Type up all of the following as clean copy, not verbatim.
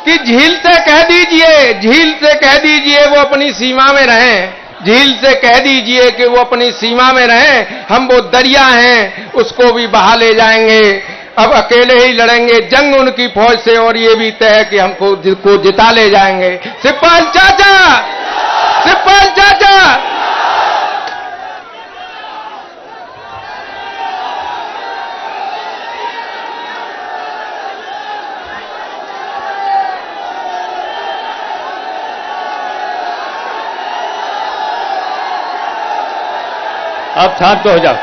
कि झील से कह दीजिए वो अपनी सीमा में रहें, झील से कह दीजिए कि वो अपनी सीमा में रहें, हम वो दरिया हैं उसको भी बहा ले जाएंगे। अब अकेले ही लड़ेंगे जंग उनकी फौज से, और ये भी तय है कि हमको को जिता ले जाएंगे। सिपाही चाचा, सिपाही चाचा। आप शांत हो जाओ,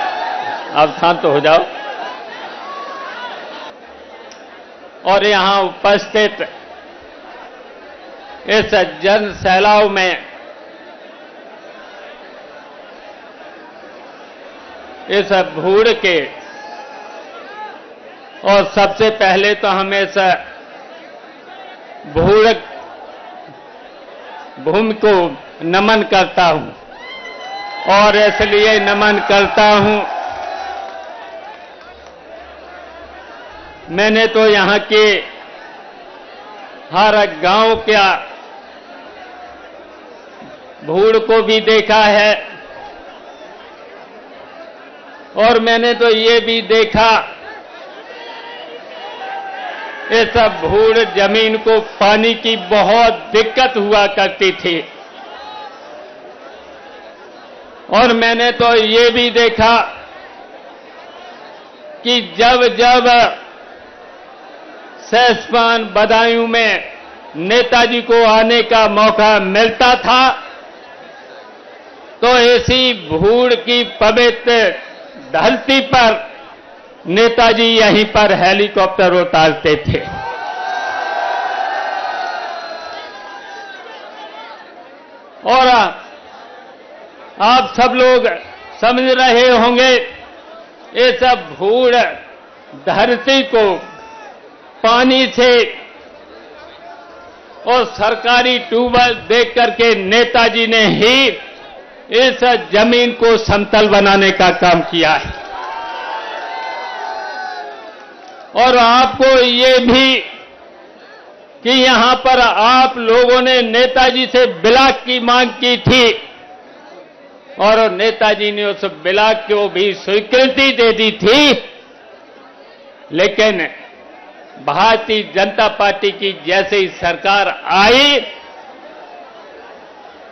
आप शांत हो जाओ। और यहां उपस्थित इस जन सैलाव में इस भूड़ के, और सबसे पहले तो हम इस भूड़ भूमि को नमन करता हूं, और इसलिए नमन करता हूं, मैंने तो यहां के हर गांव का भूड़ को भी देखा है, और मैंने तो ये भी देखा इस भूड़ जमीन को पानी की बहुत दिक्कत हुआ करती थी, और मैंने तो ये भी देखा कि जब जब सेसपान बदायूं में नेताजी को आने का मौका मिलता था तो इसी भूड़ की पवित्र धरती पर नेताजी यहीं पर हेलीकॉप्टर उतारते थे। और आप सब लोग समझ रहे होंगे इस भूड़ धरती को पानी से और सरकारी ट्यूबवेल देख करके नेताजी ने ही इस जमीन को समतल बनाने का काम किया है। और आपको ये भी कि यहां पर आप लोगों ने नेताजी से ब्लॉक की मांग की थी, और नेताजी ने उस ब्लॉक को भी स्वीकृति दे दी थी, लेकिन भारतीय जनता पार्टी की जैसे ही सरकार आई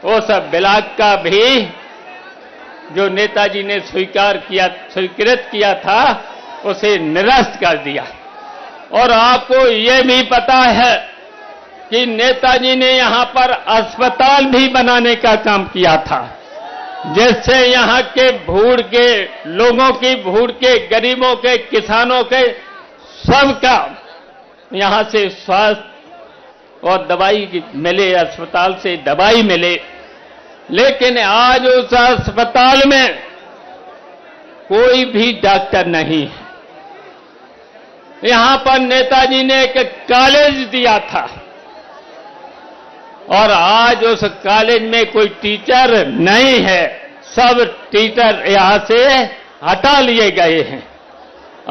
उस ब्लॉक का भी जो नेताजी ने स्वीकृत किया था उसे निरस्त कर दिया। और आपको ये भी पता है कि नेताजी ने यहां पर अस्पताल भी बनाने का काम किया था, जिससे यहां के भूड़ के लोगों की, भूड़ के गरीबों के, किसानों के सबका यहां से स्वास्थ्य और दवाई मिले, अस्पताल से दवाई मिले। लेकिन आज उस अस्पताल में कोई भी डॉक्टर नहीं है। यहां पर नेताजी ने एक कॉलेज दिया था, और आज उस कॉलेज में कोई टीचर नहीं है, सब टीचर यहां से हटा लिए गए हैं।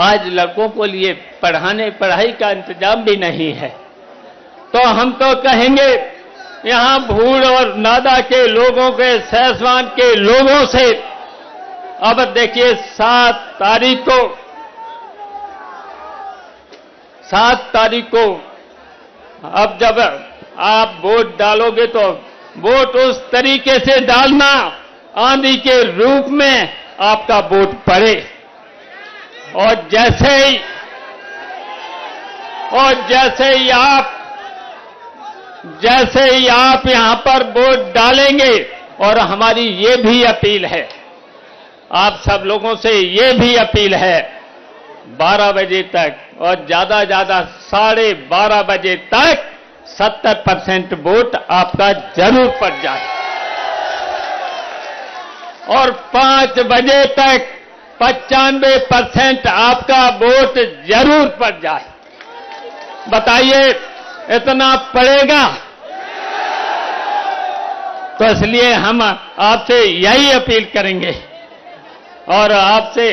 आज लड़कों को लिए पढ़ाई का इंतजाम भी नहीं है। तो हम तो कहेंगे यहां भूड़ और नादा के लोगों के, सेसवान के लोगों से, अब देखिए 7 तारीख को अब जब आप वोट डालोगे तो वोट उस तरीके से डालना आंधी के रूप में आपका वोट पड़े, और जैसे ही आप यहां पर वोट डालेंगे, और हमारी ये भी अपील है, आप सब लोगों से ये भी अपील है, 12 बजे तक और ज्यादा 12:30 बजे तक 70% वोट आपका जरूर पड़ जाए, और 5 बजे तक 95% आपका वोट जरूर पड़ जाए। बताइए इतना पड़ेगा? तो इसलिए हम आपसे यही अपील करेंगे, और आपसे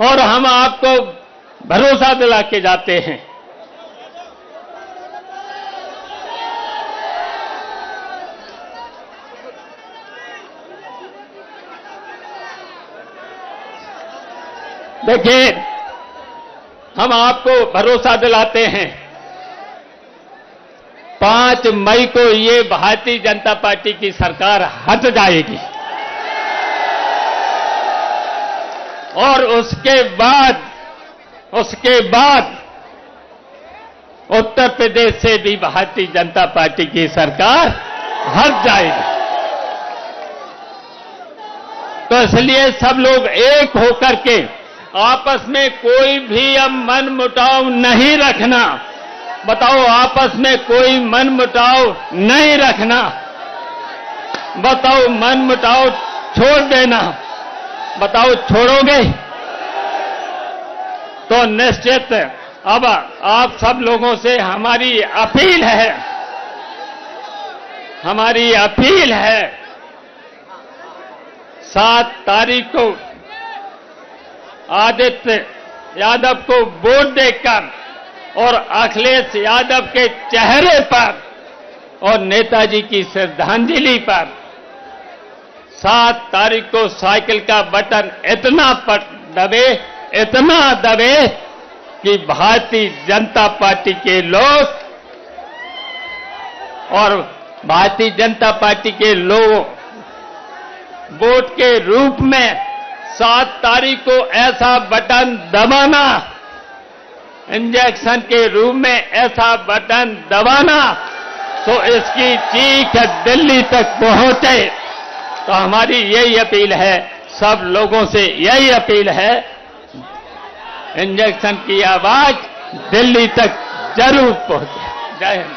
और हम आपको भरोसा दिला के जाते हैं देखिए, हम आपको भरोसा दिलाते हैं 5 मई को ये भारतीय जनता पार्टी की सरकार हट जाएगी और उसके बाद उत्तर प्रदेश से भी भारतीय जनता पार्टी की सरकार हट जाएगी। तो इसलिए सब लोग एक होकर के आपस में कोई भी अब मन मुटाव नहीं रखना। बताओ, आपस में कोई मन मुटाव नहीं रखना। बताओ, मन मुटाव छोड़ देना। बताओ, छोड़ोगे? तो निश्चित अब आप सब लोगों से हमारी अपील है 7 तारीख को आदित्य यादव को वोट देकर और अखिलेश यादव के चेहरे पर और नेताजी की श्रद्धांजलि पर 7 तारीख को साइकिल का बटन इतना दबे कि भारतीय जनता पार्टी के लोग और भारतीय जनता पार्टी के लोग वोट के रूप में 7 तारीख को ऐसा बटन दबाना, इंजेक्शन के रूप में ऐसा बटन दबाना तो इसकी चीख दिल्ली तक पहुंचे। तो हमारी यही अपील है, सब लोगों से यही अपील है, इंजेक्शन की आवाज दिल्ली तक जरूर पहुंचे। जय हिंद।